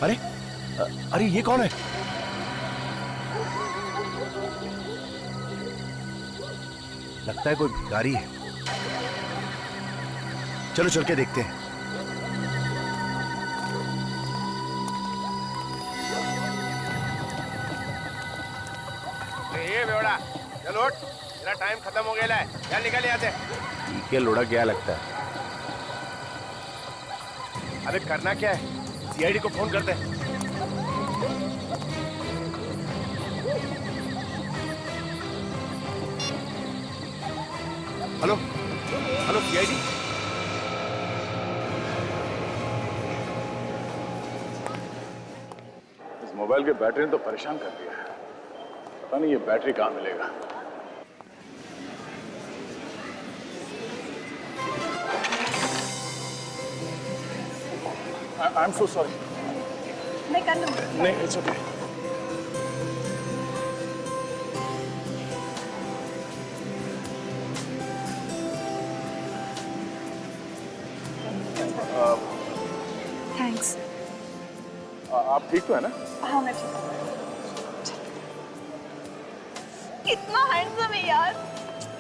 अरे अरे ये कौन है? लगता है कोई भिखारी है। चलो चल के देखते हैं। ये बेवड़ा, चल उठ, तेरा टाइम खत्म हो गया है, चल निकल यहाँ से। ठीक है, लुढ़क गया लगता है। अबे करना क्या है? सीआईडी को फोन करते हैं। Hello hello CID. इस मोबाइल के बैटरी ने तो परेशान कर दिया है। पता नहीं ये बैटरी कहाँ मिलेगा। I am so sorry. मैं कर लूंगी। नहीं, इट्स ओके। थैंक्स। आप ठीक तो है ना? हाँ मैं ठीक हूँ। कितना हैंडसम है यार।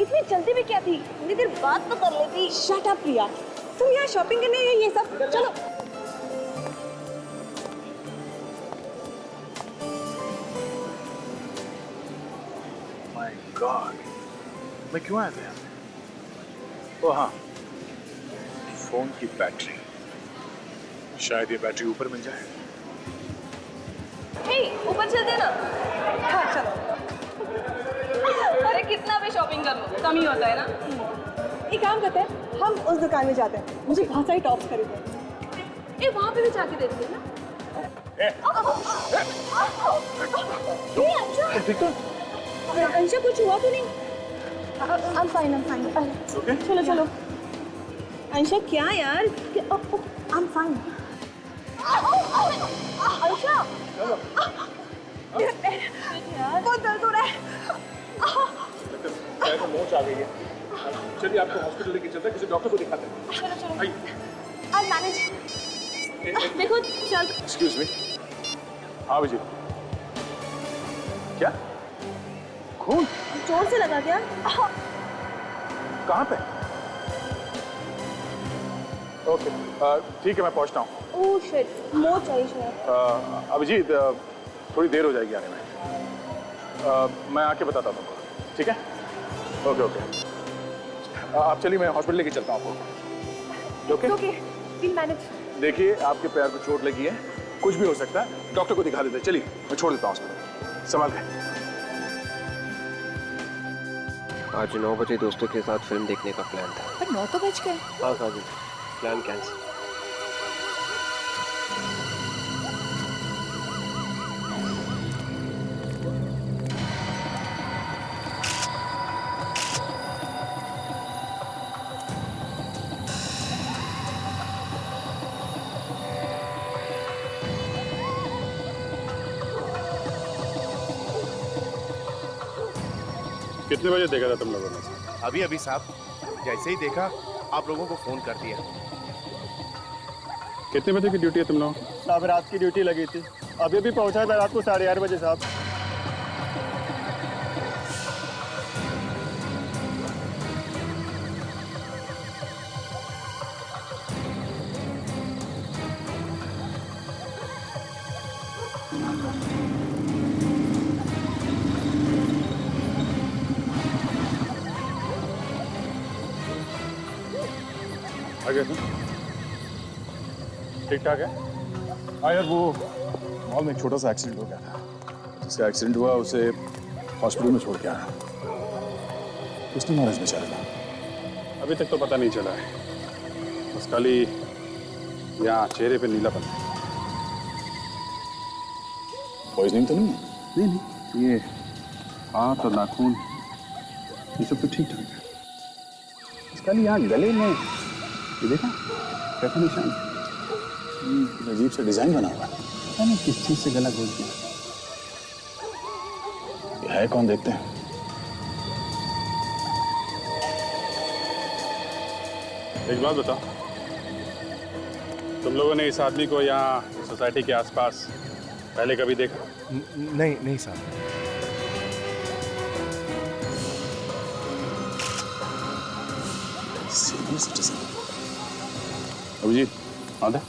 इतनी जल्दी में क्या थी? थोड़ी देर बात तो कर लेती। शट अप प्रिया। तुम यहाँ शॉपिंग करने गई ये सब? चलो। माय गॉड, मैं क्यों आया था यहाँ पे? ओह हाँ, फोन की बैटरी। शायद ये बैटरी ऊपर मिल जाए। हे, ऊपर चलते ना। हाँ चलो। अरे कितना भी शॉपिंग कर लो कम ही होता है ना। एक काम करते हैं, हम उस दुकान में जाते हैं। मुझे बहुत सारी टॉप्स खरीदने हैं। ये वहाँ पे भी जाके देखते हैं ना। ठीक तो? अंशा कुछ हुआ तो नहीं? I'm fine. Okay? चलो चलो। अंशा क्या यार? I'm fine. अंशा। यार बहुत दर्द हो रहा है। तो मोच आ गई है। चलिए आपको हॉस्पिटल लेके चलते हैं, किसी डॉक्टर को दिखाते हैं। चलो आइए। I'll manage। देखो चल। Excuse me. हाँ विजय। क्या? खून? जोर से लगा क्या? कहाँ पे? ओके, ठीक है, मैं पहुँचता हूँ। ओह शिट, मोच आई शायद। अभिजीत, थोड़ी देर हो जाएगी आने में। मैं आके बताता हूँ तुमको, ठीक है? ओके। आप चलिए, मैं हॉस्पिटल लेके चलता हूँ आपको। ओके? Okay, we'll manage। देखिए, आपके पैर को चोट लगी है, कुछ भी हो सकता है, डॉक्टर को दिखा देते हैं। चलिए, मैं छोड़ देता हूँ हॉस्पिटल। संभाल के। आज 9 बजे दोस्तों के साथ फिल्म देखने का प्लान था। पर 9 तो बज गए। हाँ काजल, प्लान कैंसिल। कितने बजे देखा था तुम लोगों ने? अभी अभी साहब, जैसे ही देखा आप लोगों को फोन कर दिया। कितने बजे की ड्यूटी है तुम लोगों? साहब रात की ड्यूटी लगी थी, अभी भी पहुंचा था रात को 8:30 बजे साहब। आगे तुम ठीक ठाक है? हाँ यार, वो मॉल में एक छोटा सा एक्सीडेंट हो गया था। जिसका एक्सीडेंट हुआ उसे हॉस्पिटल में छोड़ के आया। उसने मारा इस बेचारे का। अभी तक तो पता नहीं चला है, बस खाली यहाँ चेहरे पे नीलापन है। पॉइजनिंग तो नहीं है? नहीं नहीं, ये हाथ और नाखून ये सब तो ठीक ठाक है। इसका नहीं, यहाँ गले में ये देखा कैसा निशान? अजीब सा डिजाइन बना हुआ है। पता नहीं किस चीज से गला घोल दिया। ये है कौन, देखते हैं। एक बात बता, तुम लोगों ने इस आदमी को यहाँ इस सोसाइटी के आसपास पहले कभी देखा? नहीं नहीं साहब। सीनियर सिटीजन अभिजीत आधा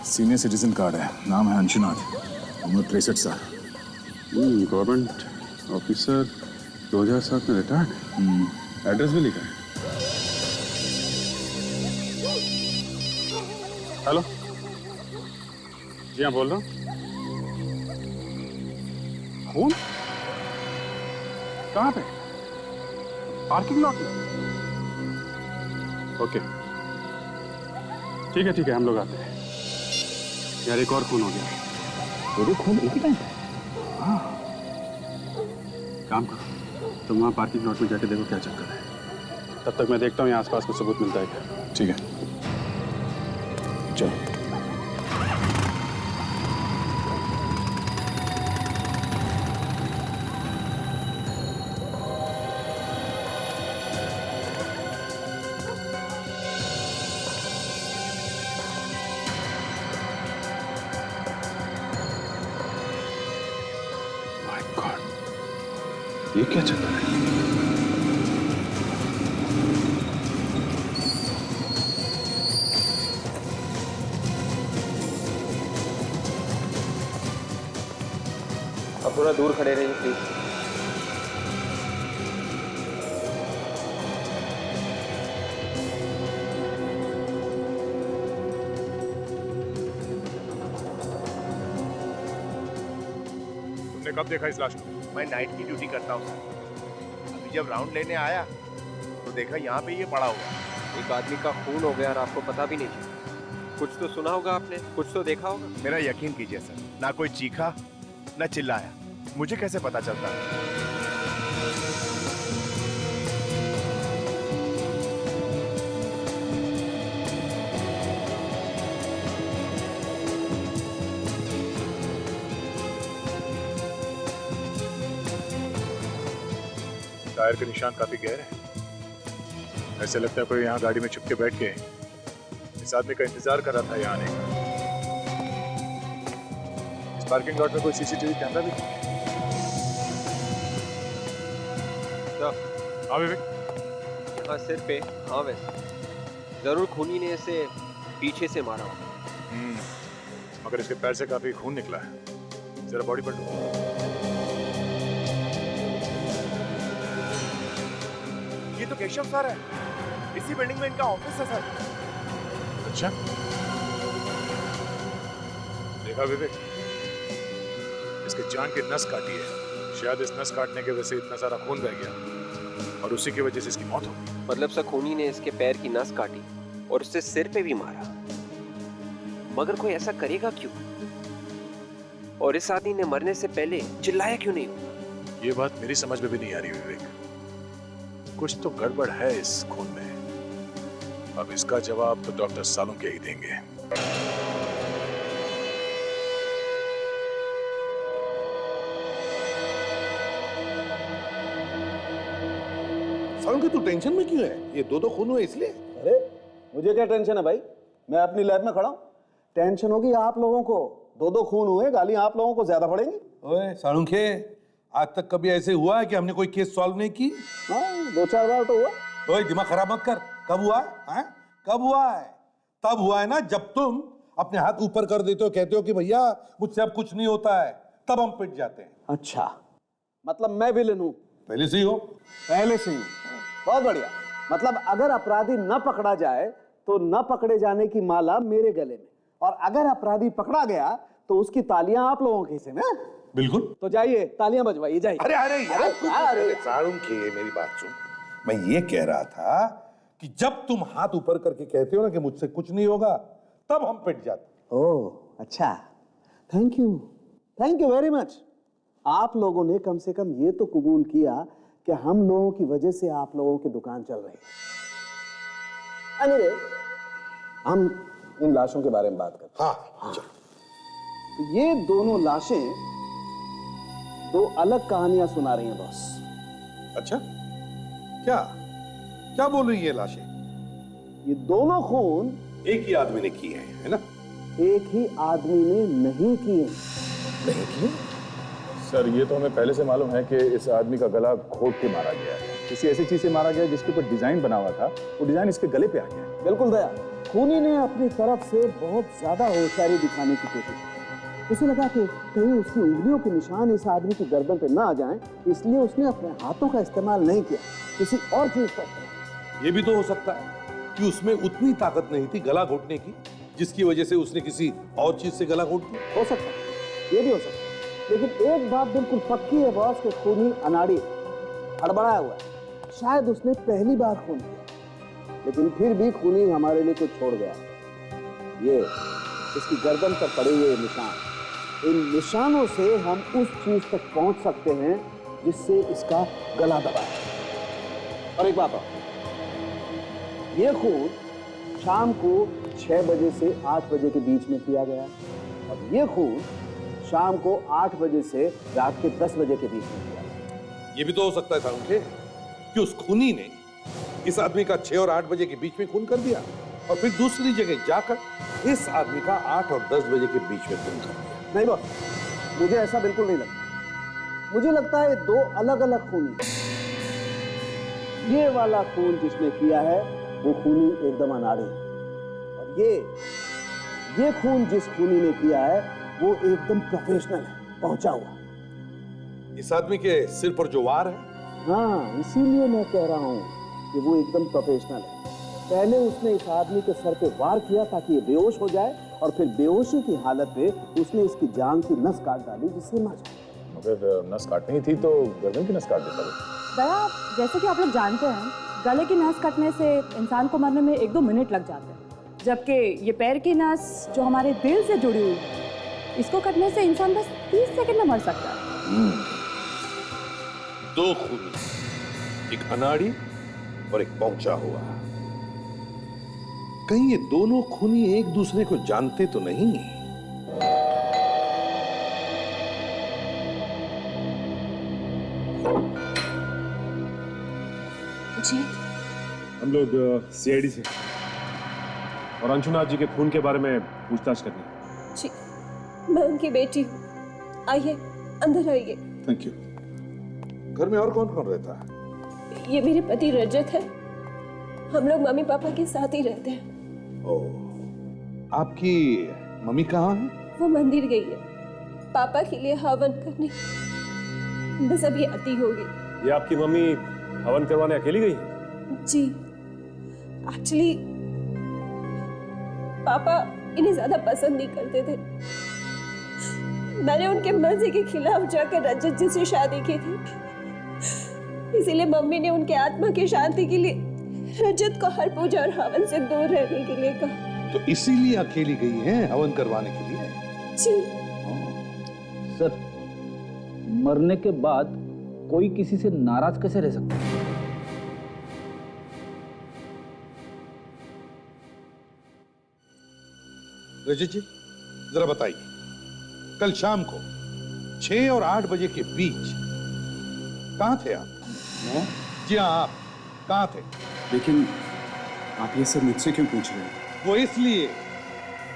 सीनियर सिटीजन कार्ड है, नाम है अंशुनाथ, उम्र 63 साल, गवर्नमेंट ऑफिसर, 2007 में रिटायर्ड, एड्रेस भी लिखा है। हेलो जी हाँ बोल रहा हूँ। खून कहाँ पे? पार्किंग लॉट में? ओके ठीक है हम लोग आते हैं। यार एक और खून हो गया। दो खून एक ही टाइम? हाँ काम करो तुम वहाँ पार्किंग लॉट में जाके देखो क्या चक्कर है, तब तक मैं देखता हूँ यहाँ आसपास कुछ सबूत मिलता है क्या। ठीक है चलो। ये क्या चक्कर है? अब थोड़ा दूर खड़े रहिए प्लीज। तुमने कब देखा इस लाश को? मैं नाइट की ड्यूटी करता हूँ सर। अभी जब राउंड लेने आया तो देखा यहाँ पे ये पड़ा हुआ। एक आदमी का खून हो गया और आपको पता भी नहीं चला। कुछ तो सुना होगा आपने, कुछ तो देखा होगा। मेरा यकीन कीजिए सर, ना कोई चीखा ना चिल्लाया, मुझे कैसे पता चलता? टायर के निशान काफी गहरे हैं, ऐसे लगता है कोई यहाँ गाड़ी में छुप के बैठ के इस आदमी का इंतजार कर रहा था यहाँ आने का। इस पार्किंग लॉट में कोई सीसीटीवी कैमरा भी नहीं है। हाँ विवेक। हाँ सिर पे, हाँ वैसे जरूर खूनी ने इसे पीछे से मारा होगा। मगर इसके पैर से काफी खून निकला है, जरा बॉडी पर लो। ये तो केशव सर है, इसी बिल्डिंग में इनका ऑफिस है सर। अच्छा देखा विवेक, इसके जान की नस काटी है, शायद इस नस काटने की वजह से इतना सारा खून बह गया और उसी की वजह से इसकी मौत हो गई। मतलब सर खूनी ने इसके पैर की नस काटी और उससे सिर पे भी मारा, मगर कोई ऐसा करेगा क्यों? और इस आदमी ने मरने से पहले चिल्लाया क्यों नहीं होगा? ये बात मेरी समझ में भी नहीं आ रही विवेक, कुछ तो गड़बड़ है इस खून में। अब इसका जवाब तो डॉक्टर सालुंखे ही देंगे। सालुंखे तू टेंशन में क्यों है? ये दो खून हुए इसलिए? अरे मुझे क्या टेंशन है भाई, मैं अपनी लैब में खड़ा हूं। टेंशन होगी आप लोगों को, दो खून हुए, गालियां आप लोगों को ज्यादा पड़ेंगी। ओए सालुंखे, आज तक कभी ऐसे हुआ है कि हमने कोई केस सॉल्व नहीं की? हाँ 2-4 बार तो हुआ। ओए दिमाग खराब मत कर। कब हुआ है? कब हुआ है? तब हुआ है ना जब तुम अपने हाथ ऊपर कर देते हो, कहते हो कि भैया मुझसे अब कुछ नहीं होता है, तब हम पिट जाते हैं। अच्छा मतलब मैं विलन हूं? पहले से ही हो। पहले से ही। बहुत बढ़िया। मतलब अगर अपराधी न पकड़ा जाए तो न पकड़े जाने की माला मेरे गले में, और अगर अपराधी पकड़ा गया तो उसकी तालियां आप लोगों के हिस्से में। बिल्कुल। तो जाइए तालियां बजवाइए, जाइए। अरे अरे यार अरे सालुंखे मेरी बात सुन, मैं ये कह रहा था कि जब तुम हाथ ऊपर करके कहते हो ना कि मुझसे कुछ नहीं होगा, तब हम पिट जाते। ओह अच्छा, थैंक यू वेरी मच। आप लोगों ने कम से कम ये तो कबूल किया कि हम लोगों की वजह से आप लोगों की दुकान चल रही है। अरे हम इन लाशों के बारे में बात करते हैं। हाँ चलो। तो ये दोनों लाशें दो अलग कहानियां सुना रही हैं बॉस। अच्छा क्या क्या बोल रही है लाशें? ये दोनों खून एक ही आदमी ने किए हैं, है ना? एक ही आदमी ने नहीं किए। नहीं किए? सर ये तो हमें पहले से मालूम है कि इस आदमी का गला घोट के मारा गया है। किसी ऐसी चीज से मारा गया जिसके ऊपर डिजाइन बना हुआ था, वो डिजाइन इसके गले पे आ गया। बिल्कुल दया, खूनी ने अपनी तरफ से बहुत ज्यादा होशियारी दिखाने की कोशिश की। उसे लगा कि कहीं उसकी उंगलियों के निशान इस आदमी की गर्दन पे ना आ जाएं, इसलिए उसने अपने हाथों का इस्तेमाल नहीं किया, किसी और चीज का इस्तेमाल। ये भी तो हो सकता है कि उसमें उतनी ताकत नहीं थी गला घोटने की, जिसकी वजह से उसने किसी और चीज से गला घोट दिया। हो सकता है, ये भी हो सकता है। लेकिन एक बात बिल्कुल पक्की है बॉस, के खूनी अनाड़ी हड़बड़ाया हुआ है। शायद उसने पहली बार खून किया, लेकिन फिर भी खूनी हमारे लिए कुछ छोड़ गया। ये इसकी गर्दन पर पड़े हुए निशान, इन निशानों से हम उस चीज तक पहुंच सकते हैं जिससे इसका गला दबा है। और एक बात और, ये खून शाम को 6 बजे से 8 बजे के बीच में किया गया, और ये खून शाम को 8 बजे से रात के 10 बजे के बीच में किया गया। ये भी तो हो सकता था उनके कि उस खूनी ने इस आदमी का 6 और 8 बजे के बीच में खून कर दिया, और फिर दूसरी जगह जाकर इस आदमी का 8 और 10 बजे के बीच में खून कर दिया। नहीं बॉस, मुझे ऐसा बिल्कुल नहीं लगता। मुझे लगता है 2 अलग अलग खूनी। ये वाला खून जिसने किया है वो खूनी एकदम अनाड़ी है, और ये खून जिस खूनी ने किया है वो एकदम प्रोफेशनल है, पहुंचा हुआ। इस आदमी के सिर पर जो वार है, हाँ, इसीलिए मैं कह रहा हूं कि वो एकदम प्रोफेशनल है। पहले उसने इस आदमी के सर पे वार किया ताकि ये बेहोश हो जाए, और फिर बेहोशी की हालत में उसने इसकी जान की नस काट डाली जिससे मर जाए। अगर नस काटनी थी तो गर्दन की नस काट देता वो। दया, जैसे कि आप लोग जानते हैं, गले की नस कटने से इंसान को मरने में 1-2 मिनट लग जाते हैं, जबकि ये पैर की नस जो हमारे दिल से जुड़ी हुई है, इसको कटने से इंसान बस 30 सेकंड में मर सकता है। 2 खूनी, एक अनाड़ी और एक पहुंचा हुआ। कहीं ये दोनों खूनी एक दूसरे को जानते तो नहीं? जी, हम लोग सीआईडी से और अंशुनाथ जी के खून के बारे में पूछताछ करनी। जी, मैं उनकी बेटी हूँ। आइए, अंदर आइए। Thank you. घर में और कौन कौन रहता है? ये मेरे पति रजत है। हम लोग मम्मी पापा के साथ ही रहते हैं। ओह, आपकी मम्मी कहाँ है? वो मंदिर गई है पापा के लिए हवन करने, बस अभी आती होगी। ये आपकी मम्मी हवन करवाने अकेली गई है? जी, एक्चुअली पापा इन्हें ज्यादा पसंद नहीं करते थे। मैंने उनके मर्जी के खिलाफ जाकर रजत जी से शादी की थी, इसीलिए मम्मी ने उनके आत्मा की शांति के लिए रजत को हर पूजा और हवन से दूर रहने के लिए कहा। तो इसीलिए अकेली गई हैं हवन करवाने के लिए? जी सर, मरने के बाद कोई किसी से नाराज कैसे रह सकता है? रजत जी, जरा बताइए, कल शाम को 6 और 8 बजे के बीच कहाँ थे आप? मैं? जी हाँ, आप कहाँ थे? लेकिन आप ये सब मुझसे क्यों पूछ रहे हैं? वो इसलिए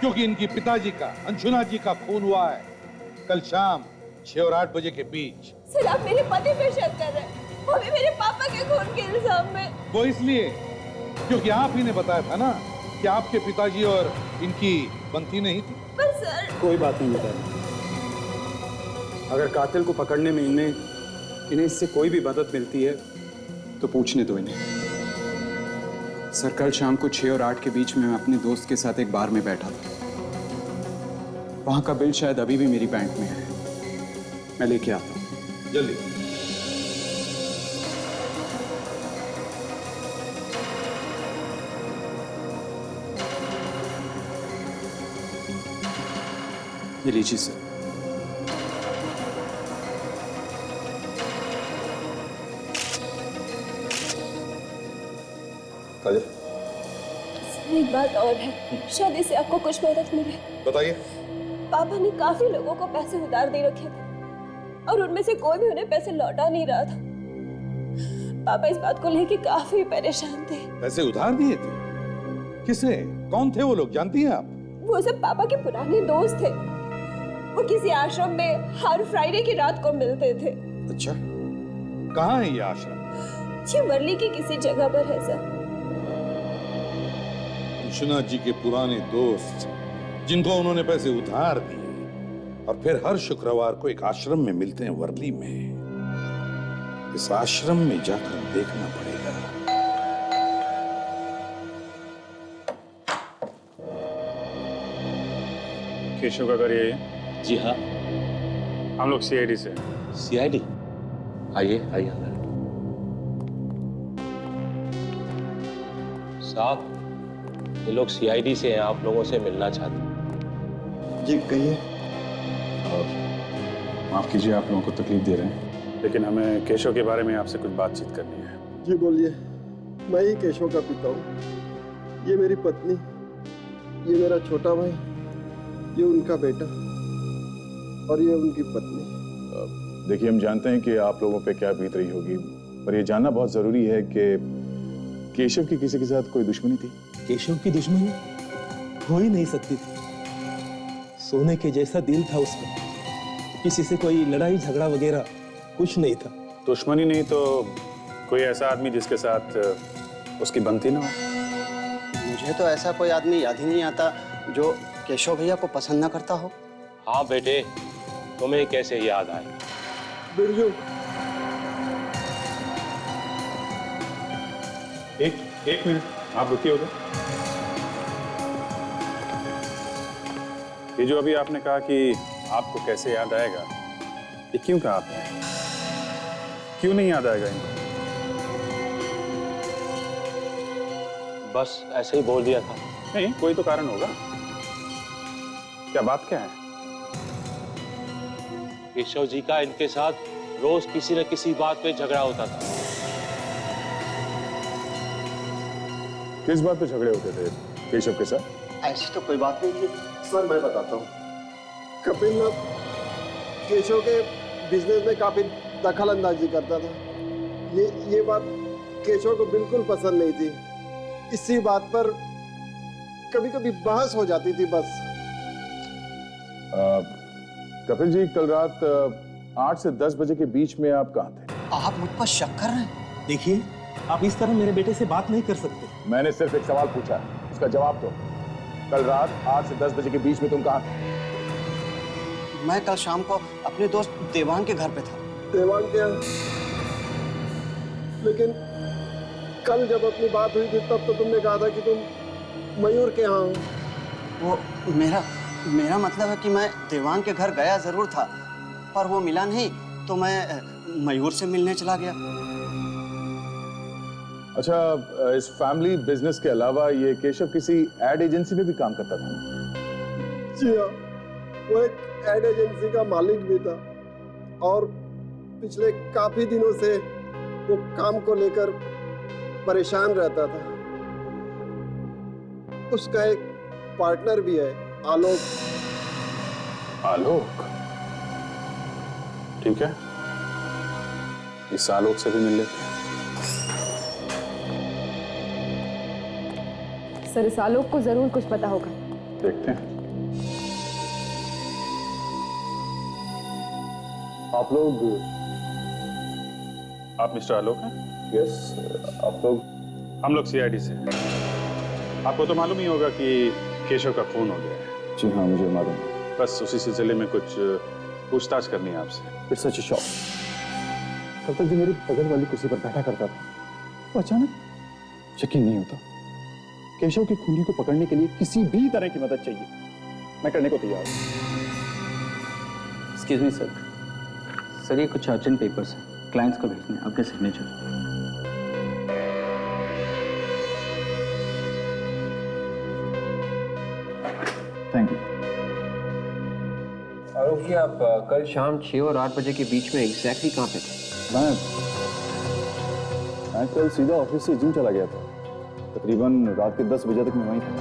क्योंकि इनकी पिताजी का, अंशुनाथ जी का खून हुआ है कल शाम 6 और 8 बजे के बीच। सर, आप मेरे पति पे शक कर रहे हैं, वो भी मेरे पापा के खून के इल्जाम में। वो इसलिए क्योंकि आप ही ने बताया था ना कि आपके पिताजी और इनकी बनती नहीं थी। पर सर, कोई बात नहीं बताई। अगर कातिल को पकड़ने में इन्हें इससे कोई भी मदद मिलती है तो पूछने दो इन्हें। सर, कल शाम को 6 और 8 के बीच में मैं अपने दोस्त के साथ एक बार में बैठा था। वहां का बिल शायद अभी भी मेरी बैंक में है, मैं लेके आता हूँ। जल्दी। ये लीजिए सर। एक बात और है, शायद इससे आपको कुछ मदद मिले। बताइए। पापा ने काफी लोगों को पैसे उधार दे रखे थे और उनमें से कोई भी उन्हें पैसे लौटा नहीं रहा था। पापा इस बात को लेके काफी परेशान थे। पैसे उधार दिए थे? किसे? कौन थे वो लोग, जानती हैं आप? वो सब पापा के पुराने दोस्त थे। वो किसी आश्रम में हर फ्राइडे की रात को मिलते थे। अच्छा, कहाँ है ये आश्रम? जी वर्ली की किसी जगह पर है सर। विश्वनाथ जी के पुराने दोस्त जिनको उन्होंने पैसे उधार दिए और फिर हर शुक्रवार को एक आश्रम में मिलते हैं वर्ली में। इस आश्रम में जाकर देखना पड़ेगा। केशव का घर यही है? जी हाँ। हम लोग सीआईडी से। सीआईडी? आइए आइए अंदर। साहब, ये लोग सीआईडी से हैं, आप लोगों से मिलना चाहते हैं। जी कहिए। माफ कीजिए आप लोगों को तकलीफ दे रहे हैं, लेकिन हमें केशव के बारे में आपसे कुछ बातचीत करनी है। जी बोलिए। मैं ही केशव का पिता हूँ। ये मेरी पत्नी, ये मेरा छोटा भाई, ये उनका बेटा और ये उनकी पत्नी। देखिए, हम जानते हैं कि आप लोगों पे क्या बीत रही होगी, पर ये जानना बहुत जरूरी है कि केशव की किसी के साथ कोई दुश्मनी थी? केशव की दुश्मनी हो ही नहीं सकती थी। सोने के जैसा दिल था उसका। किसी से कोई लड़ाई झगड़ा वगैरह कुछ नहीं था। दुश्मनी नहीं तो कोई ऐसा आदमी जिसके साथ उसकी बनती ना हो? मुझे तो ऐसा कोई आदमी याद ही नहीं आता जो केशव भैया को पसंद ना करता हो। हाँ बेटे, तुम्हें कैसे याद आए? बिरजू, एक मिनट आप रुकिए उधर। ये जो अभी आपने कहा कि आपको कैसे याद आएगा, ये क्यों कहा आपने? क्यों नहीं याद आएगा इनको? बस ऐसे ही बोल दिया था। नहीं, कोई तो कारण होगा। क्या बात क्या है? केशव जी का इनके साथ रोज किसी न किसी बात पे झगड़ा होता था। किस बात पे झगड़े होते थे केशव के साथ? ऐसी तो कोई बात नहीं थी सर मैं बताता हूँ। कपिल ना केशव के बिजनेस में काफी दखल अंदाजी करता था। ये बात केशव को बिल्कुल पसंद नहीं थी। इसी बात पर कभी कभी बहस हो जाती थी बस। कपिल जी, कल रात 8 से 10 बजे के बीच में आप कहाँ थे? आप मुझ पर शक कर रहे हैं? देखिए, आप इस तरह मेरे बेटे से बात नहीं कर सकते। मैंने सिर्फ एक सवाल पूछा, उसका जवाब दो। कल रात 8 से 10 बजे के बीच में तुम कहाँ थे? मैं कल शाम को अपने दोस्त देवांग के घर पे था। देवांग क्या? लेकिन कल जब अपनी बात हुई थी तब तो तुमने कहा था कि तुम मयूर के यहाँ हो। वो मेरा मतलब है कि मैं देवांग के घर गया जरूर था, पर वो मिला नहीं तो मैं मयूर से मिलने चला गया। अच्छा, इस फैमिली बिजनेस के अलावा ये केशव किसी एड एजेंसी में भी काम करता था? जी हाँ, वो एक एड एजेंसी का मालिक भी था और पिछले काफी दिनों से वो काम को लेकर परेशान रहता था। उसका एक पार्टनर भी है, आलोक। आलोक? ठीक है, इस आलोक से भी मिल लेते हैं। सर, इस आलोक को जरूर कुछ पता होगा। देखते हैं। आप मिस्टर आलोक हैं? यस। आप लोग? हम लोग सीआईडी से हैं। आपको तो मालूम ही होगा कि केशव का खून हो गया है। जी हाँ, मुझे मालूम है। बस उसी सिलसिले में कुछ पूछताछ करनी है आपसे। It's such a shock. कल तक जो मेरी बगल वाली कुर्सी पर बैठा करता था, वो अचानक यकीन नहीं होता। केशव के खूनी को पकड़ने के लिए किसी भी तरह की मदद चाहिए, मैं करने को तैयार हूँ। Excuse me sir. सर, ये कुछ अर्जेंट पेपर्स हैं, क्लाइंट्स को भेजने हैं, आपके signature. Thank you. Alok ji, आप कल शाम 6 और 8 बजे के बीच में एग्जैक्टली कहाँ पे थे? मैं कल सीधा ऑफिस से जिम चला गया था। तकरीबन रात के 10 बजे तक मैं वहीं था।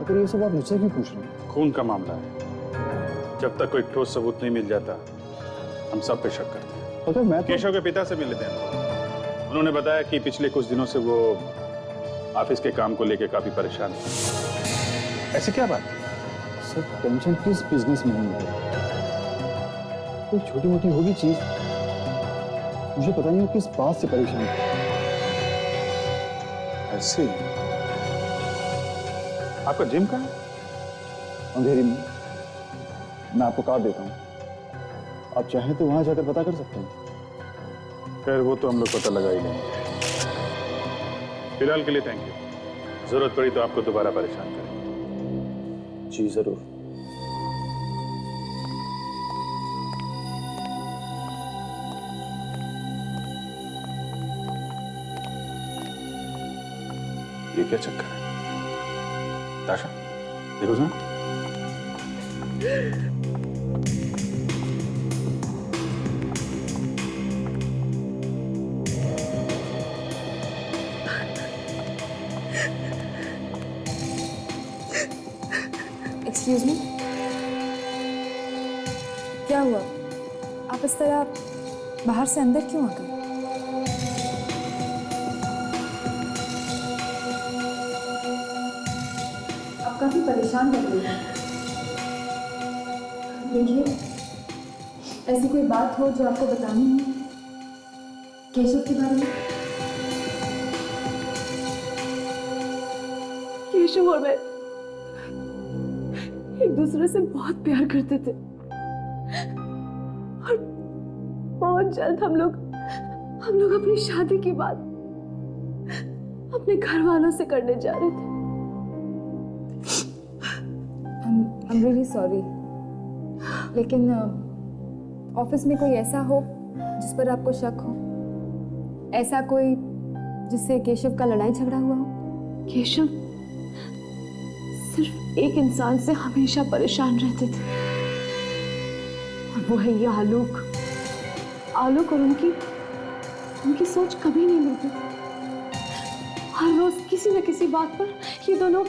अगर ये सब आप मुझसे क्यों पूछ रहे हैं? खून का मामला है, जब तक कोई ठोस सबूत नहीं मिल जाता हम सब पे शक करते हैं। अगर मैं केशव के पिता से मिले थे, उन्होंने बताया कि पिछले कुछ दिनों से वो ऑफिस के काम को लेकर काफी परेशान है। ऐसी क्या बात? सर टेंशन किस बिजनेस में नहीं है, कोई छोटी मोटी होगी चीज, मुझे पता नहीं वो किस बात से परेशान है। ऐसे आपका जिम कहाँ है? अंधेरी में। मैं आपको कार्ड देता हूँ, आप चाहें तो वहां जाकर पता कर सकते हैं। खैर वो तो हम लोग पता लगा ही लेंगे। फिलहाल के लिए थैंक यू, जरूरत पड़ी तो आपको दोबारा परेशान करेंगे। जी जरूर। ये क्या चक्कर है? ताशा देखो जरा। एक्सक्यूज मी, क्या हुआ? आप इस तरह बाहर से अंदर क्यों आ गए? आप काफी परेशान लग रही हैं। देखिए, ऐसी कोई बात हो जो आपको बतानी है केशव के बारे में? केशव और मैं एक दूसरे से बहुत प्यार करते थे और बहुत जल्द हम लोग अपनी शादी की बात अपने घर वालों से करने जा रहे थे। I'm really sorry, लेकिन ऑफिस में कोई ऐसा हो जिस पर आपको शक हो, ऐसा कोई जिससे केशव का लड़ाई झगड़ा हुआ हो? केशव सिर्फ एक इंसान से हमेशा परेशान रहते थे और वो है ये आलोक। आलोक और उनकी सोच कभी नहीं मिलती थी। हर रोज किसी न किसी बात पर ये दोनों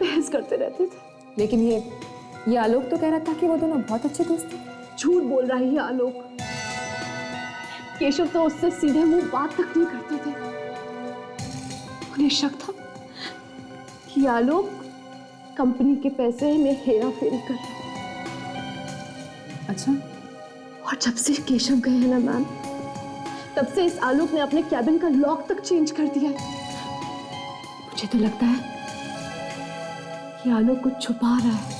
बहस करते रहते थे। लेकिन ये आलोक तो कह रहा था कि वो दोनों बहुत अच्छे दोस्त थे। झूठ बोल रहा है ये आलोक। केशव तो उससे सीधे मुंह बात तक नहीं करते थे। उन्हें शक था कि आलोक कंपनी के पैसे में हेरा फेरी कर रहा है। अच्छा। और जब से केशव गए हैं ना मैम, तब से इस आलोक ने अपने कैबिन का लॉक तक चेंज कर दिया है। मुझे तो लगता है कि आलोक कुछ छुपा रहा है।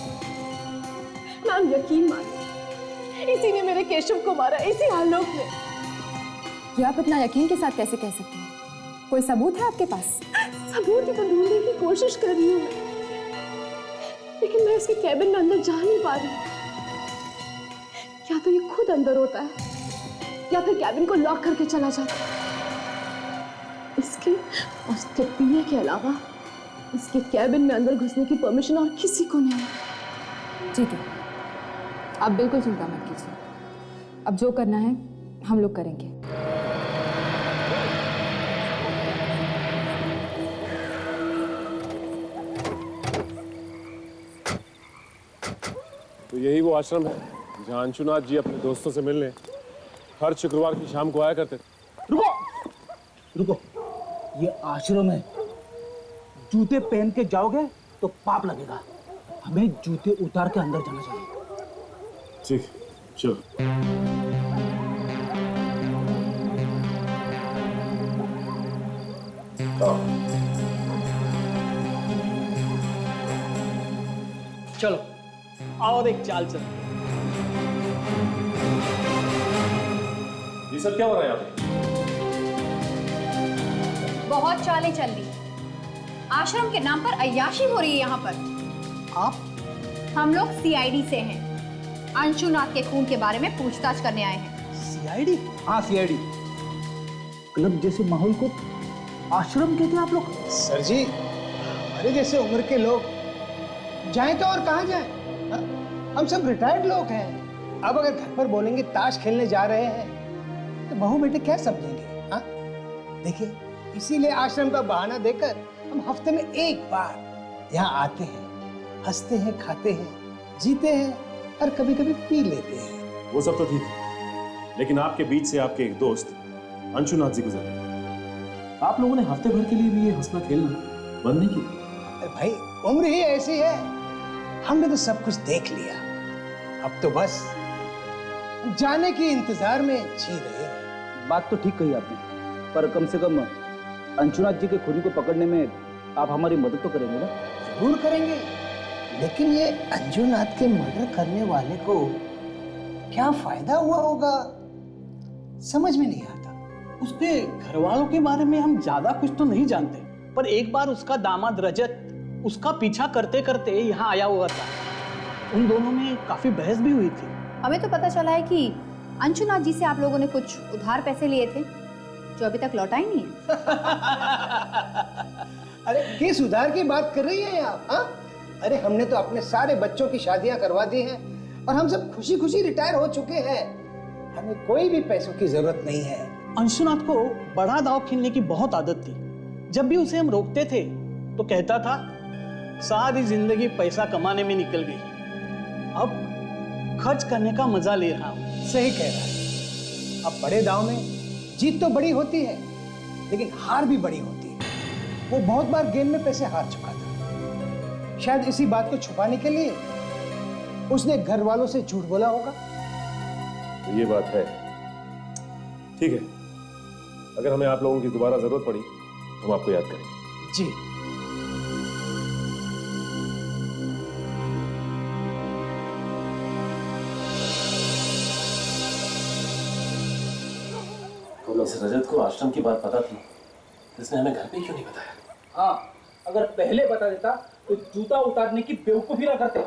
मैम यकीन मानिए, इसी ने मेरे केशव को मारा, इसी आलोक ने। ये आप इतना यकीन के साथ कैसे कह सकते हैं? कोई सबूत है आपके पास? सबूत ही तो ढूंढने की कोशिश कर रही हूँ मैं, लेकिन मैं उसके कैबिन में अंदर जा नहीं पा रही। या तो ये खुद अंदर होता है या फिर कैबिन को लॉक करके चला जाता है। इसके और उसके पीने के अलावा इसके कैबिन में अंदर घुसने की परमिशन और किसी को नहीं है। ठीक है, आप बिल्कुल चिंता मत कीजिए। अब जो करना है हम लोग करेंगे। तो यही वो आश्रम है जहाँ अंशुनाथ जी अपने दोस्तों से मिलने हर शुक्रवार की शाम को आया करते थे। रुको, ये आश्रम है। जूते पहन के जाओगे तो पाप लगेगा। हमें जूते उतार के अंदर जाना चाहिए। ठीक, चलो। चलो और एक चाल चल। ये सब क्या हो रहा है यहाँ पे? बहुत चालें चल रही। आश्रम के नाम पर अय्याशी हो रही है यहाँ पर। आप? हम लोग सीआईडी से हैं। अंशुनाथ के खून के बारे में पूछताछ करने आए हैं। सीआईडी? हाँ सीआईडी। क्लब जैसे माहौल को आश्रम कहते हैं आप लोग? सर जी, हमारे जैसे उम्र के लोग जाएं तो और कहाँ जाएं? हा? हम सब रिटायर्ड लोग हैं। अब अगर घर पर बोलेंगे ताश खेलने जा रहे हैं तो बहू बेटे क्या समझेंगे? हाँ, देखिए, इसीलिए आश्रम का बहाना देकर हम हफ्ते में एक बार यहाँ आते हैं, हंसते हैं, खाते हैं, जीते हैं और कभी कभी पी लेते हैं। वो सब तो ठीक है, लेकिन आपके बीच से आपके एक दोस्त अंशुनाथ जी गुजर गए। आप लोगों ने हफ्ते भर के लिए भी ये हंसना खेलना बंद नहीं किया? भाई उम्र ही ऐसी है, हमने तो सब कुछ देख लिया, अब तो बस जाने के इंतजार में जी रहे हैं। बात तो ठीक कही आपने, पर कम से कम अंशुनाथ जी के खूनी को पकड़ने में आप हमारी मदद तो करेंगे ना? जरूर करेंगे, लेकिन ये अंजुनाथ के मर्डर करने वाले को क्या फायदा हुआ होगा, समझ में नहीं आता। उसके घर वालों के बारे में हम ज्यादा कुछ तो नहीं जानते, पर एक बार उसका दामाद रजत उसका पीछा करते करते यहाँ आया हुआ था। उन दोनों में काफी बहस भी हुई थी। हमें तो पता चला है कि अंशुनाथ जी से आप लोगों ने कुछ उधार पैसे लिए थे जो अभी तक लौटा ही नहीं है। अरे किस उधार की बात कर रही हैं आप? हाँ, अरे हमने तो अपने सारे बच्चों की शादियां करवा दी हैं और हम सब खुशी खुशी रिटायर हो चुके हैं। हमें कोई भी पैसों की जरूरत नहीं है। अंशुनाथ को बड़ा दांव खेलने की बहुत आदत थी। जब भी उसे हम रोकते थे तो कहता था सारी जिंदगी पैसा कमाने में निकल गई, अब खर्च करने का मजा ले रहा हूं। सही कह रहा है। अब बड़े दांव में जीत तो बड़ी होती है, लेकिन हार भी बड़ी होती है। वो बहुत बार गेम में पैसे हार चुका था। शायद इसी बात को छुपाने के लिए उसने घर वालों से झूठ बोला होगा। तो ये बात है। ठीक है, अगर हमें आप लोगों की दोबारा जरूरत पड़ी हम आपको याद करेंगे। जी। इस रजत को आश्रम की बात पता थी, इसने हमें घर पे क्यों नहीं बताया? हाँ, अगर पहले बता देता तो जूता उतारने की बेवकूफी ना करते।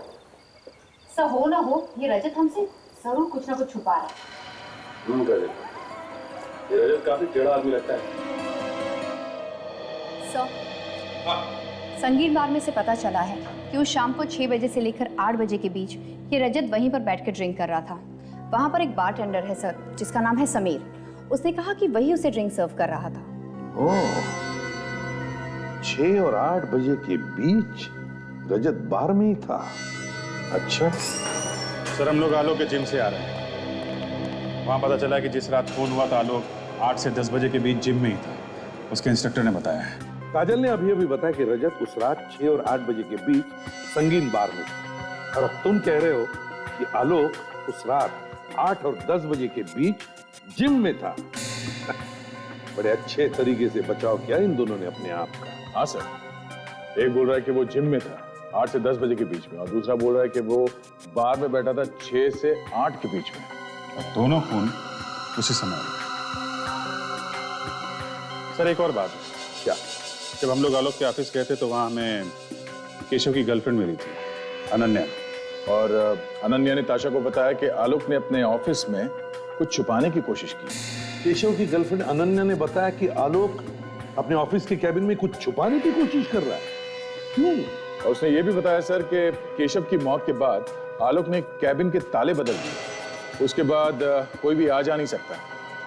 सब हो ना हो, ये रजत हमसे जरूर कुछ ना कुछ छुपा रहा है। ये रजत काफी टेढ़ा आदमी लगता है। संगीत बार में से पता चला है कि उस शाम को 6 बजे से लेकर 8 बजे के बीच ये रजत वहीं पर बैठ कर ड्रिंक कर रहा था। वहां पर एक बारटेंडर है सर, जिसका नाम है समीर। उसने कहा कि वही उसे ड्रिंक सर्व कर रहा था। ओह, 6 और 8 बजे के बीच रजत बार में ही था। अच्छा सर, हम लोग आलोक के जिम से आ रहे हैं। वहां पता चला कि जिस रात खून हुआ था आलोक 8 से 10 बजे के बीच जिम में ही था, उसके इंस्ट्रक्टर ने बताया है। काजल ने अभी बताया कि रजत उस रात 6 और 8 बजे के बीच संगीन बार में था, और अब तुम कह रहे हो कि आलोक उस रात 8 और 10 बजे के बीच जिम में था। बड़े अच्छे तरीके से बचाव किया इन दोनों ने अपने आप का। हाँ सर, एक बोल रहा है कि वो जिम में था 8 से 10 बजे के बीच में, और दूसरा बोल रहा है कि वो बार में बैठा था 6 से 8 के बीच में, और दोनों खून उसी समय हुए। सर एक और बात है। क्या? जब हम लोग आलोक के ऑफिस गए थे तो वहां हमें केशव की गर्लफ्रेंड मिली थी, अनन्या, और अनन्या ने ताशा को बताया कि आलोक ने अपने ऑफिस में कुछ छुपाने की कोशिश की। केशव की गर्लफ्रेंड अनन्या ने बताया कि आलोक अपने ऑफिस के कैबिन में कुछ छुपाने की कोशिश कर रहा है। क्यों? और उसने ये भी बताया सर कि केशव की मौत के बाद आलोक ने कैबिन के ताले बदल दिए। उसके बाद कोई भी आ जा नहीं सकता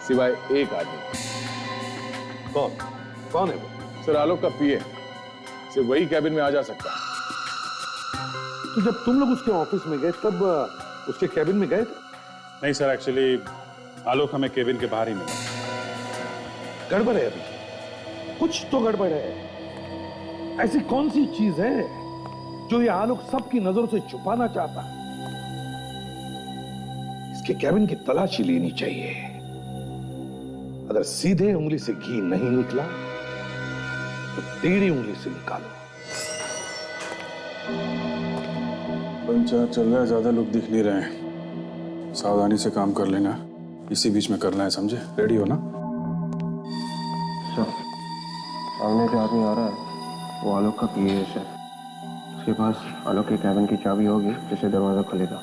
सिवाय एक आदमी। कौन? कौन है वो? सर आलोक का पीए, सिर्फ वही कैबिन में आ जा सकता है। तो जब तुम लोग उसके ऑफिस में गए तब उसके कैबिन में गए थे? नहीं सर, एक्चुअली आलोक हमें केबिन के बाहर ही मिला। गड़बड़ है, अभी कुछ तो गड़बड़ है। ऐसी कौन सी चीज है जो ये आलोक सबकी नजरों से छुपाना चाहता है? इसके कैबिन की तलाशी लेनी चाहिए। अगर सीधे उंगली से घी नहीं निकला तो टेढ़ी उंगली से निकालो। पंचायत चल रहा है, ज्यादा लोग दिख नहीं रहे हैं, सावधानी से काम कर लेना, इसी बीच में करना है, समझे? रेडी हो ना? सर, सामने जो आदमी आ रहा है वो आलोक का पीए है सर। उसके पास आलोक के कैबिन की चाबी होगी जिससे दरवाजा खुलेगा।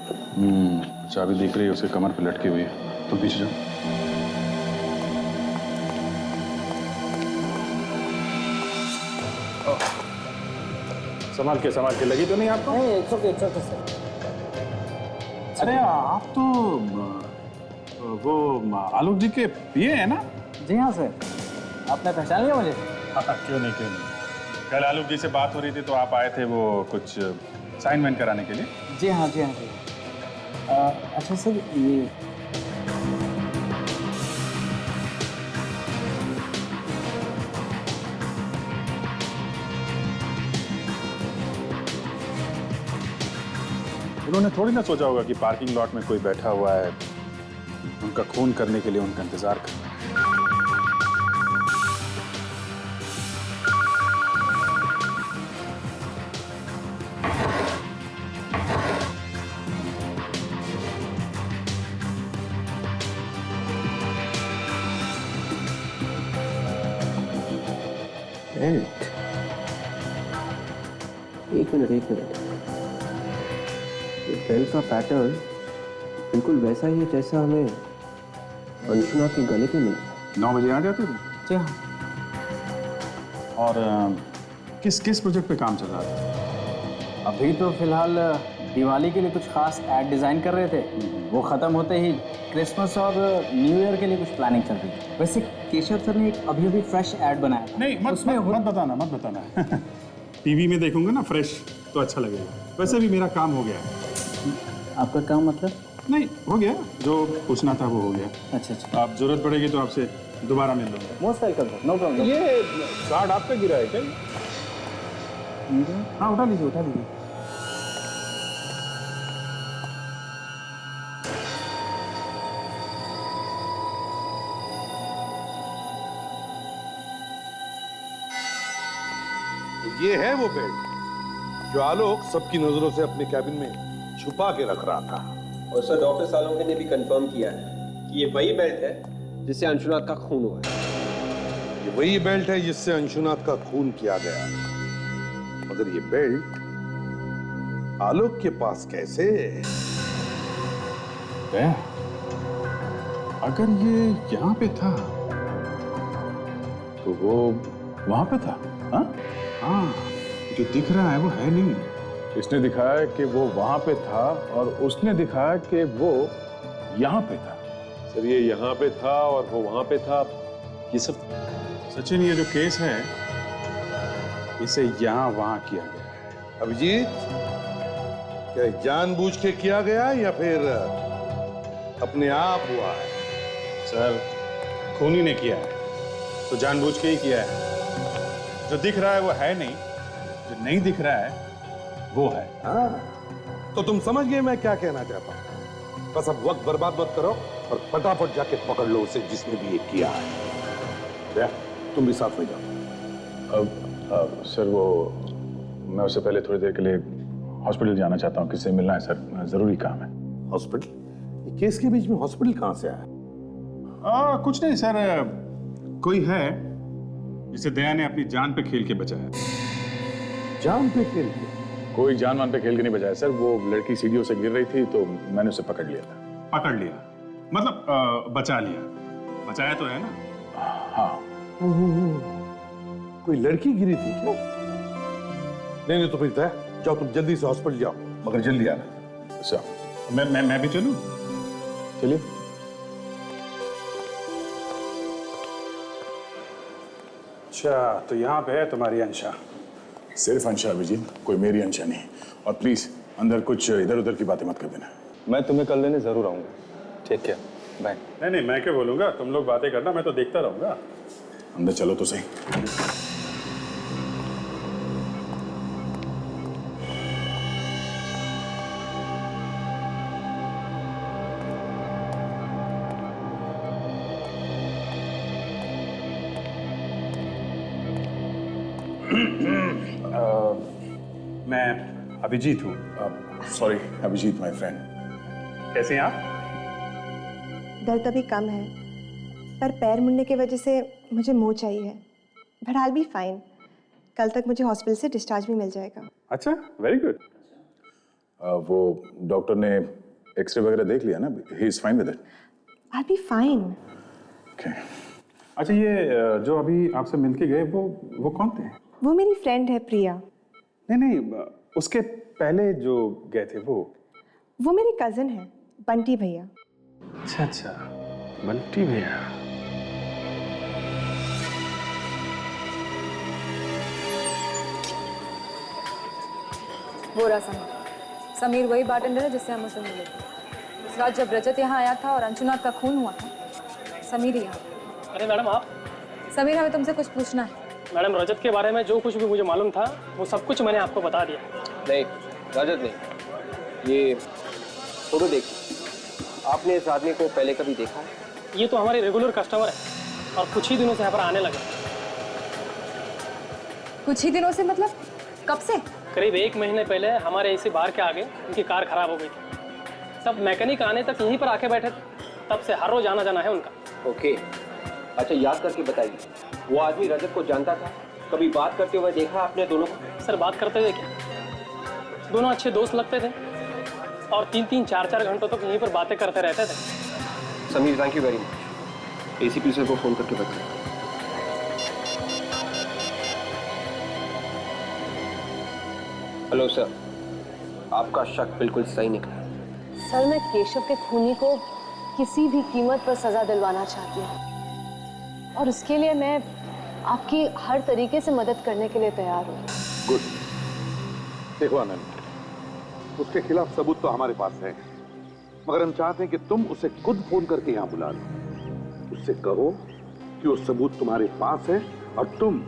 चाबी दिख रही है, उसके कमर पे लटकी हुई है। तो पीछे जाओ। संभाल के लगी तो नहीं आपको? नहीं, 100 सर। अरे आप तो वो आलोक जी के पीए हैं ना? जी हाँ सर, आपने पहचान लिया मुझे? क्यों नहीं। कल आलोक जी से बात हो रही थी तो आप आए थे वो कुछ साइन कराने के लिए। जी हाँ जी। अच्छा सर, ये उन्होंने थोड़ी ना सोचा होगा कि पार्किंग लॉट में कोई बैठा हुआ है, उनका खून करने के लिए उनका इंतजार कर रहा है। एक मिनट ये बेल्ट का पैटर्न बिल्कुल वैसा ही है जैसा हमें अंशुना के गले पे मिला। 9 बजे आ जाते थे? जी हाँ। और किस किस प्रोजेक्ट पे काम चल रहा था? अभी तो फिलहाल दिवाली के लिए कुछ खास ऐड डिजाइन कर रहे थे, वो खत्म होते ही क्रिसमस और न्यू ईयर के लिए कुछ प्लानिंग चल रही है। वैसे केशव सर ने एक अभी फ्रेश ऐड बनाया था। नहीं मत बताना टीवी में देखूंगा ना फ्रेश तो अच्छा लगेगा। वैसे भी मेरा काम हो गया है। आपका काम मतलब? नहीं हो गया, जो पूछना था वो हो गया। अच्छा। आप जरूरत पड़ेगी तो आपसे दोबारा मिल लूंगा। Most welcome sir, no problem. ये कार्ड आपका गिरा है क्या? हाँ उठा लीजिए। ये है वो बेल्ट जो आलोक सबकी नजरों से अपने कैबिन में छुपा के रख रहा था। और सर डॉक्टर सालों ने भी कंफर्म किया है कि ये वही बेल्ट है जिससे अंशुनाथ का खून हुआ है। ये वही बेल्ट है जिससे अंशुनाथ का खून किया गया, मगर ये बेल्ट आलोक के पास कैसे? अगर ये यहाँ पे था तो वो वहां पे था। हाँ, जो दिख रहा है वो है नहीं। इसने दिखाया कि वो वहां पे था और उसने दिखाया कि वो यहाँ पे था। सर ये यहाँ पे था और वो वहां पे था, ये सब सचिन ये जो केस है इसे यहाँ वहां किया गया है। अभिजीत, क्या जानबूझ के किया गया या फिर अपने आप हुआ है? सर खूनी ने किया है तो जानबूझ के ही किया है। जो दिख रहा है वो है नहीं, जो नहीं दिख रहा है वो है। हाँ, तो तुम समझ गए मैं क्या कहना चाहता हूं। बस अब वक्त बर्बाद मत करो और फटाफट जाके पकड़ लो उसे जिसने भी ये किया है। तुम भी साथ में जाओ। अब सर वो मैं उससे पहले थोड़ी देर के लिए हॉस्पिटल जाना चाहता हूँ, किससे मिलना है सर, जरूरी काम है। हॉस्पिटल? ये केस के बीच में हॉस्पिटल कहाँ से आया? कुछ नहीं सर, कोई है जिसे दया ने अपनी जान पे खेल के बचाया। जान पे खेल के? कोई जान मान पे खेल के नहीं बचाया सर, वो लड़की सीढ़ियों से गिर रही थी तो मैंने उसे पकड़ लिया था। पकड़ लिया मतलब बचा लिया। बचाया तो है ना? हाँ। कोई लड़की गिरी थी क्या? नहीं तो फिर दया जाओ, तुम जल्दी से हॉस्पिटल जाओ, मगर जल्दी आना। अच्छा मैं भी चलूं? चलिए। अच्छा तो यहाँ पे है तुम्हारी अंशा। सिर्फ अंशा अभिजीत, कोई मेरी अंशा नहीं। और प्लीज अंदर कुछ इधर उधर की बातें मत कर देना। मैं तुम्हें कल लेने जरूर आऊंगा। ठीक है, बाय। नहीं मैं क्या बोलूंगा, तुम लोग बातें करना, मैं तो देखता रहूंगा। अंदर चलो तो सही। मैं अभिजीत हूँ। Sorry Abhijit my friend. कैसे हैं आप? दर्द अभी कम है, पर पैर मुड़ने की वजह से मुझे मोह चाहिए। But I will be fine. कल तक मुझे हॉस्पिटल से डिस्चार्ज भी मिल जाएगा। अच्छा, वेरी गुड। वो डॉक्टर ने एक्सरे वगैरह देख लिया ना? He is fine with it. I will be fine. Okay. अच्छा ये जो अभी आपसे मिलके गए वो कौन थे? वो मेरी फ्रेंड है प्रिया। नहीं उसके पहले जो गए थे वो मेरी कजिन है, बंटी भैया। अच्छा बंटी भैया। वो रहा समीर वही बार्टेंडर है जिससे हम उसे मिले थे। उस रात जब रजत यहाँ आया था और अंशुनाथ का खून हुआ था, समीर ही यहाँ। अरे मैडम आप? समीर हमें तुमसे कुछ पूछना है। मैडम रजत के बारे में जो कुछ भी मुझे मालूम था वो सब कुछ मैंने आपको बता दिया। नहीं रजत नहीं, ये फोटो देखिए, आपने इस आदमी को पहले कभी देखा है? ये तो हमारे रेगुलर कस्टमर है और कुछ ही दिनों से यहाँ पर आने लगे। कुछ ही दिनों से मतलब कब से? करीब 1 महीने पहले हमारे इसी बार के आगे उनकी कार खराब हो गई थी। सब मैकेनिक आने तक यहीं पर आके बैठे थे, तब से हर रोज आना जाना है उनका। ओके, अच्छा याद करके बताइए, वो आदमी रजत को जानता था? कभी बात करते हुए देखा आपने दोनों को? सर बात करते थे क्या, दोनों अच्छे दोस्त लगते थे और 3-3, 4-4 घंटों तक यहीं पर बातें करते रहते थे। Sameer, thank you very much. ACP sir को फोन करके बताइए। हेलो सर, आपका शक बिल्कुल सही निकला। सर मैं केशव के खूनी को किसी भी कीमत पर सजा दिलवाना चाहती हूँ और उसके लिए मैं आपकी हर तरीके से मदद करने के लिए तैयार हूँ। गुड। देखो आनंद, उसके खिलाफ सबूत तो हमारे पास है, मगर हम चाहते हैं कि तुम उसे खुद फोन करके यहाँ बुला लो। उससे कहो कि वो सबूत तुम्हारे पास है और तुम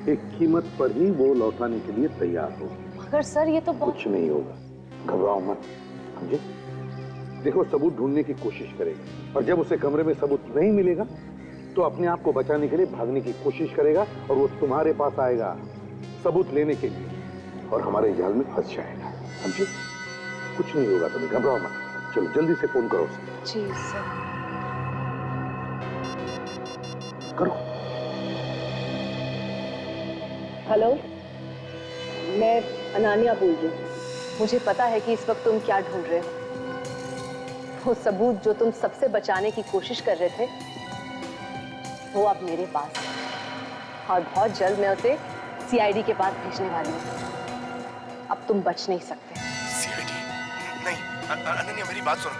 एक कीमत पर ही वो लौटाने के लिए तैयार हो। मगर सर ये तो कुछ नहीं होगा, घबराओ मत, समझे? देखो, सबूत ढूंढने की कोशिश करेगा और जब उसे कमरे में सबूत नहीं मिलेगा तो अपने आप को बचाने के लिए भागने की कोशिश करेगा और वो तुम्हारे पास आएगा सबूत लेने के लिए और हमारे जाल में फंस जाएगा, समझे? कुछ नहीं होगा, तुम्हें घबराओ मत। चलो जल्दी से फोन करो उसे। जी सर। करो। हेलो, मैं अनानिया बोल रही हूँ। मुझे पता है कि इस वक्त तुम क्या ढूंढ रहे हो। वो सबूत जो तुम सबसे बचाने की कोशिश कर रहे थे वो अब मेरे पास है और बहुत जल्द मैं उसे सीआईडी के पास भेजने वाली हूँ। अब तुम बच नहीं सकते। सीआईडी? नहीं अनन्या, मेरी बात सुनो,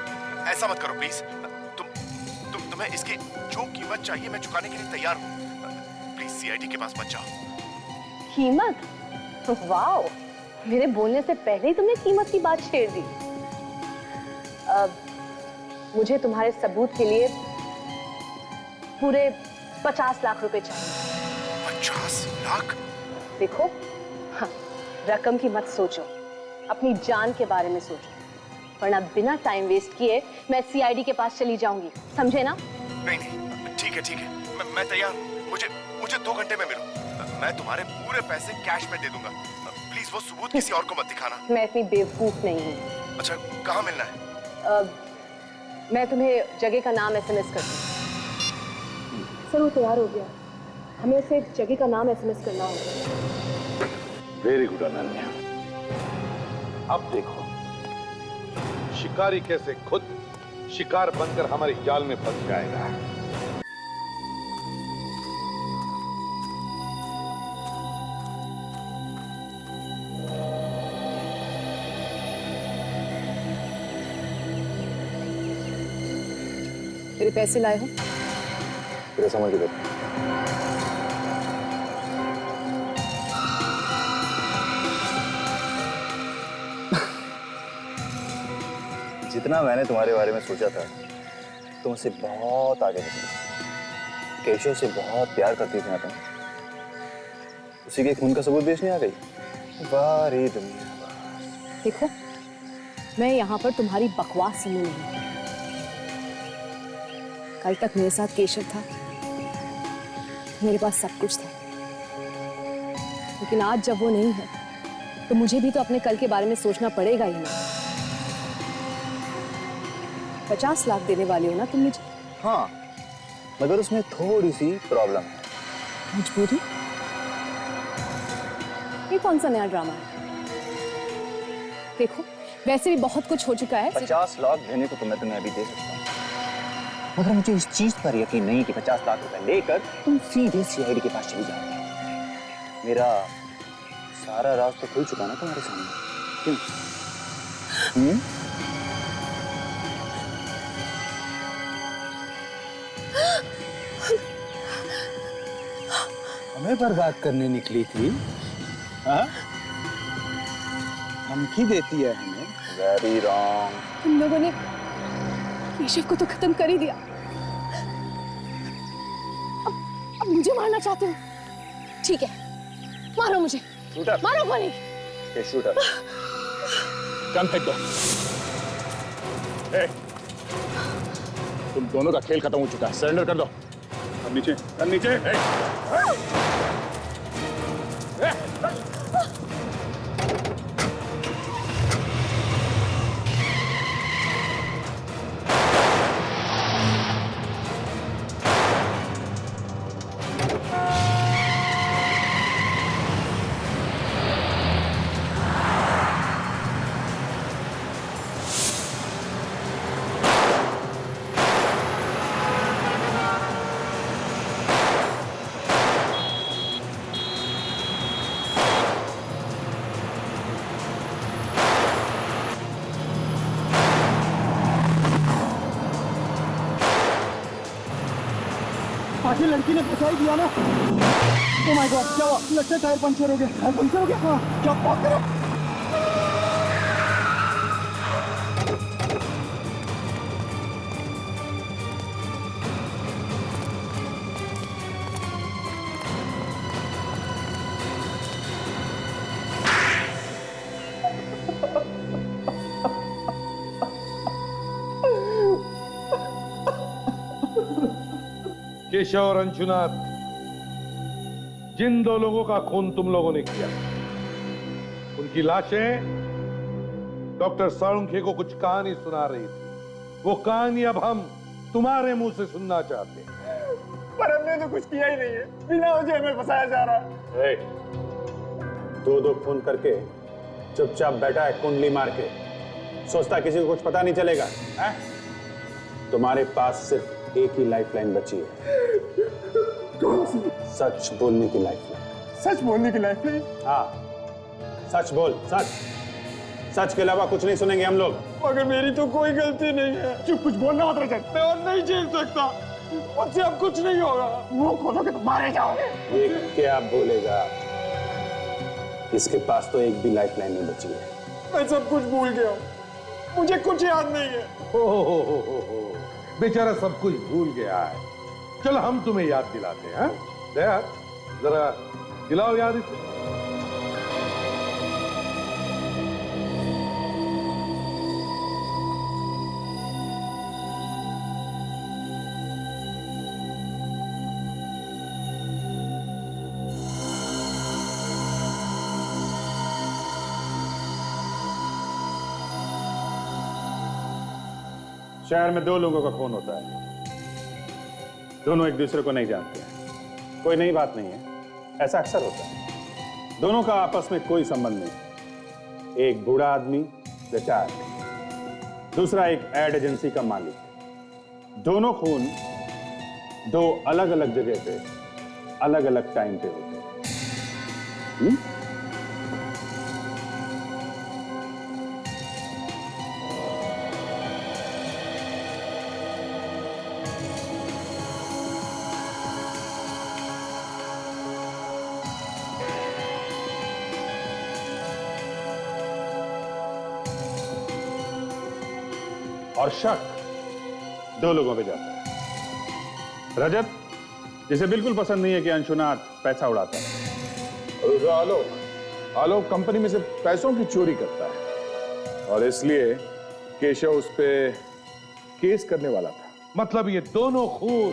ऐसा मत करो प्लीज। तुम्हें इसकी जो कीमत चाहिए मैं चुकाने के लिए तैयार हूँ। प्लीज सीआईडी के पास मत जाओ। कीमत? वाओ, मेरे बोलने से पहले ही तुमने कीमत की बात छेड़ दी। मुझे तुम्हारे सबूत के लिए पूरे 50 लाख रुपए चाहिए। 50 लाख? देखो, हाँ, रकम की मत सोचो, अपनी जान के बारे में सोचो, वरना बिना टाइम वेस्ट किए मैं सीआईडी के पास चली जाऊंगी, समझे ना? नहीं, ठीक है, मैं तैयार हूँ। मुझे 2 घंटे में मिलो। मैं तुम्हारे पूरे पैसे कैश में दे दूंगा। प्लीज वो सबूत किसी और को मत दिखाना। मैं इतनी बेवकूफ नहीं हूँ। अच्छा, कहाँ मिलना है? मैं तुम्हें जगह का नाम एसएमएस करती हूँ। सर वो तैयार हो गया, हमें उसे जगह का नाम एसएमएस करना होगा। Very good Ananya. अब देखो शिकारी कैसे खुद शिकार बनकर हमारे जाल में फंस जाएगा। मेरे पैसे लाए हो? तेरे समझ गए। जितना मैंने तुम्हारे बारे में सोचा था, तुम उससे बहुत आगे निकली। केशव से बहुत प्यार करती थी ना तुम, उसी के खून का सबूत बेचने आ गई। वाह रे दुनिया। देखो, मैं यहाँ पर तुम्हारी बकवास सुनने नहीं। कल तक मेरे साथ केशव था, मेरे पास सब कुछ था, लेकिन आज जब वो नहीं है तो मुझे भी तो अपने कल के बारे में सोचना पड़ेगा ही ना। 50 लाख देने वाली हो ना तुम मुझे? हाँ, मगर उसमें थोड़ी सी प्रॉब्लम है। मजबूरी? ये कौन सा नया ड्रामा है? देखो, वैसे भी बहुत कुछ हो चुका है। 50 लाख देने को तो मैं तुम्हें अभी दे सकता हूँ, मगर मुझे इस चीज पर यकीन नहीं कि 50 लाख रुपए लेकर तुम सीधे सीआईडी के पास चली जाओगे। मेरा सारा राज तो खुल चुका ना तुम्हारे सामने, क्यों? हमें बर्बाद करने निकली थी? हाँ? धमकी देती है हमें? Very wrong. तुम लोगों ने केशव को तो खत्म कर ही दिया, अब मुझे मारना चाहते हो? ठीक है, मारो मुझे, मारो गोली। शूटर। गन फेंक दो। ए, तुम दोनों का खेल खत्म हो चुका है, सरेंडर कर दो। अब नीचे, गन नीचे। आखिर लड़की ने फंसा ही दिया ना। ओह माय गॉड, क्या हुआ? लगता है टायर पंचर हो गया। टायर पंचर हो गया? हाँ, क्या बात कर रहे हो? केशव और अंशुनाथ, जिन दो लोगों का खून तुम लोगों ने किया, उनकी लाशें डॉक्टर साळुंखे को कुछ कहानी सुना रही थी। वो कहानी अब हम तुम्हारे मुंह से सुनना चाहते हैं। पर हमने तो कुछ किया ही नहीं है, बिना वजह हमें फंसाया जा रहा है। दो खून करके चुपचाप बैठा है कुंडली मार के, सोचता किसी को कुछ पता नहीं चलेगा है? तुम्हारे पास सिर्फ एक ही लाइफलाइन बची है। कौन सी? सच बोलने की लाइफलाइन। सच बोलने की लाइफलाइन? हाँ, सच बोल, सच। सच के अलावा कुछ नहीं सुनेंगे हम लोग। मगर मेरी तो कोई गलती नहीं है। चुप, कुछ बोलना मत रजत। मैं और नहीं झेल सकता, मुझसे अब कुछ नहीं होगा। मुंह खोलोगे तो मारे जाओगे। ये क्या बोलेगा? इसके पास तो एक भी लाइफलाइन नहीं बची है। मैं सब कुछ भूल गया हूँ, मुझे कुछ याद नहीं है। हो, बेचारा सब कुछ भूल गया है। चलो हम तुम्हें याद दिलाते हैं। दया, जरा दिलाओ याद इसे। शहर में दो लोगों का खून होता है, दोनों एक दूसरे को नहीं जानते हैं। कोई नई बात नहीं है, ऐसा अक्सर होता है। दोनों का आपस में कोई संबंध नहीं। एक बूढ़ा आदमी रिटायर्ड, दूसरा एक एड एजेंसी का मालिक। दोनों खून दो अलग अलग जगह पे अलग अलग टाइम पे होते हैं। और शक दो लोगों पे जाता है। रजत, जिसे बिल्कुल पसंद नहीं है कि अंशुनाथ पैसा उड़ाता है। आलोक कंपनी में से पैसों की चोरी करता है और इसलिए केशव उस पे केस करने वाला था। मतलब ये दोनों खून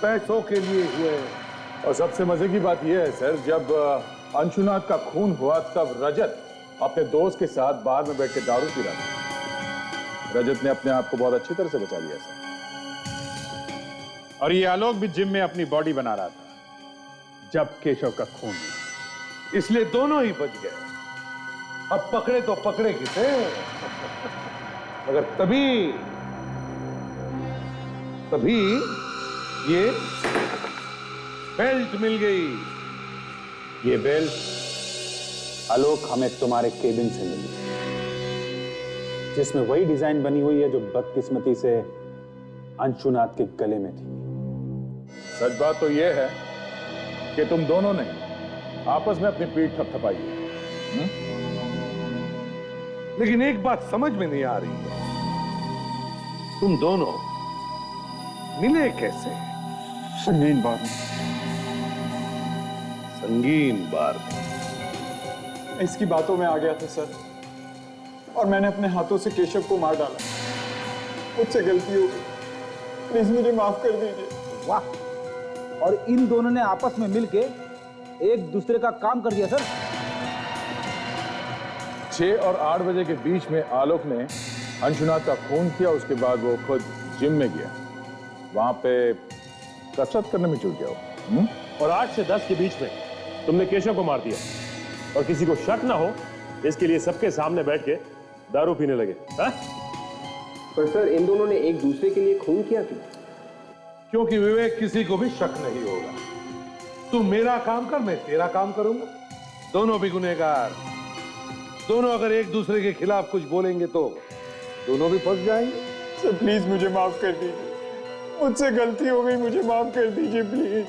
पैसों के लिए हुए। और सबसे मजे की बात यह है सर, जब अंशुनाथ का खून हुआ तब रजत अपने दोस्त के साथ बार में बैठ के दारू पी रहा था। रजत ने अपने आप को बहुत अच्छी तरह से बचा लिया सर। और ये आलोक भी जिम में अपनी बॉडी बना रहा था जब केशव का खून हुआ, इसलिए दोनों ही बच गए। अब पकड़े तो पकड़े किसे? मगर तभी ये बेल्ट मिल गई। ये बेल्ट आलोक हमें तुम्हारे केबिन से मिली, जिसमें वही डिजाइन बनी हुई है जो बदकिस्मती से अंशुनाथ के गले में थी। सच बात तो यह है कि तुम दोनों ने आपस में अपनी पीठ थपथपाई है। लेकिन एक बात समझ में नहीं आ रही है, तुम दोनों मिले कैसे? संगीन बार में। संगीन बार में? इसकी बातों में आ गया था सर। और मैंने अपने हाथों से केशव को मार डाला। मुझसे गलती हो गई, प्लीज मुझे माफ कर दीजिए। वाह, और इन दोनों ने आपस में मिलके एक दूसरे का काम कर दिया सर। 6 और 8 बजे के बीच में आलोक ने अंशुनाथ का खून किया, उसके बाद वो खुद जिम में गया, वहां पे कसरत करने में जुट गया। और 8 से 10 के बीच में तुमने केशव को मार दिया और किसी को शक ना हो इसके लिए सबके सामने बैठ के दारू पीने लगे। हा? पर सर इन दोनों ने एक दूसरे के लिए खून किया क्यों? क्योंकि विवेक किसी को भी शक नहीं होगा। तू मेरा काम कर, मैं तेरा काम करूंगा, दोनों भी गुनहगार। दोनों अगर एक दूसरे के खिलाफ कुछ बोलेंगे तो दोनों भी फंस जाएंगे। सर प्लीज मुझे माफ कर दीजिए, मुझसे गलती हो गई, मुझे माफ कर दीजिए प्लीज।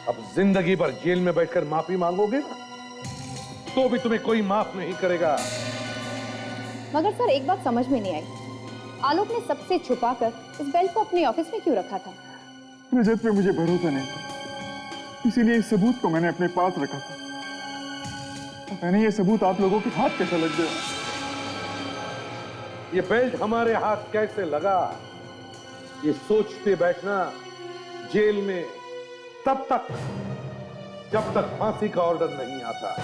अब जिंदगी भर जेल में बैठकर माफी मांगोगे ना तो भी तुम्हें कोई माफ नहीं करेगा। मगर सर एक बात समझ में नहीं आई, आलोक ने सबसे छुपाकर इस बेल्ट को अपने ऑफिस में क्यों रखा था? रजत पे मुझे भरोसा नहीं था, इसीलिए इस सबूत को मैंने अपने पास रखा था। पता नहीं ये सबूत आप लोगों के हाथ कैसे लग गया। ये बेल्ट हमारे हाथ कैसे लगा, ये सोचते बैठना जेल में तब तक जब तक फांसी का ऑर्डर नहीं आता।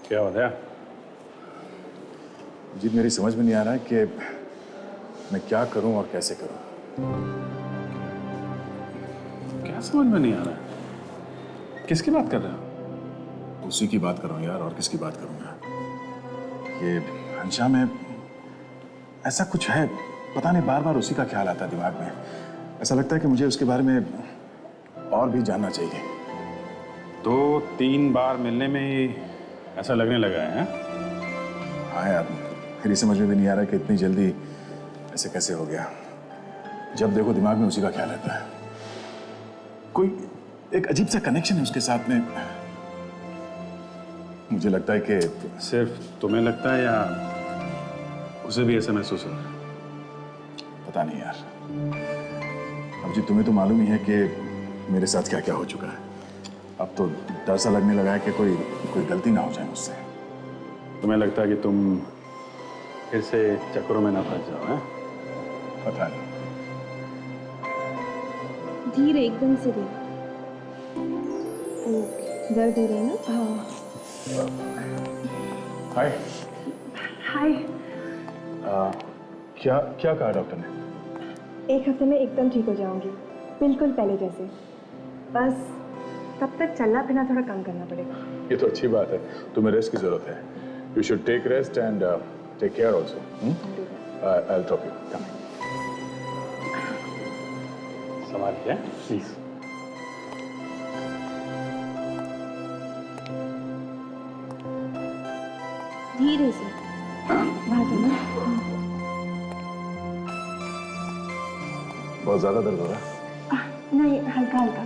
क्या हो गया? जी मेरी समझ में नहीं आ रहा है कि मैं क्या करूं और कैसे करूं। क्या समझ में नहीं आ रहा है? किसकी बात कर रहे हो? उसी की बात कर रहा हूं यार, और किसकी बात करूंगा? ये अंशा में ऐसा कुछ है, पता नहीं, बार बार उसी का ख्याल आता है दिमाग में। ऐसा लगता है कि मुझे उसके बारे में और भी जानना चाहिए। 2-3 बार मिलने में ही ऐसा लगने लगा है? हाँ यार, मेरी समझ में भी नहीं आ रहा कि इतनी जल्दी ऐसे कैसे हो गया। जब देखो दिमाग में उसी का ख्याल रहता है। कोई एक अजीब सा कनेक्शन है उसके साथ में। मुझे लगता है कि सिर्फ तुम्हें लगता है या उसे भी ऐसा महसूस हो रहा है? पता नहीं यार। अब जी तुम्हें तो मालूम ही है कि मेरे साथ क्या क्या हो चुका है। अब तो डर सा लगने लगा है कि कोई गलती ना हो जाए मुझसे। तुम्हें लगता है कि तुम फिर से चक्करों में ना फंस जाओ? हैं? पता नहीं। धीरे, एकदम से धीरे। दर्द हो रही है ना? हाँ। हाय। हाय। क्या कहा डॉक्टर ने? 1 हफ्ते में एकदम ठीक हो जाऊंगी, बिल्कुल पहले जैसे। बस तब तक चलना फिरना थोड़ा कम करना पड़ेगा। ये तो अच्छी बात है, तुम्हें रेस्ट की जरूरत है। You should take rest and take care also. I will drop you. Come. संभाल के प्लीज। धीरे से। बाहर जाना। बहुत ज्यादा दर्द हो रहा है? नहीं, हल्का हल्का।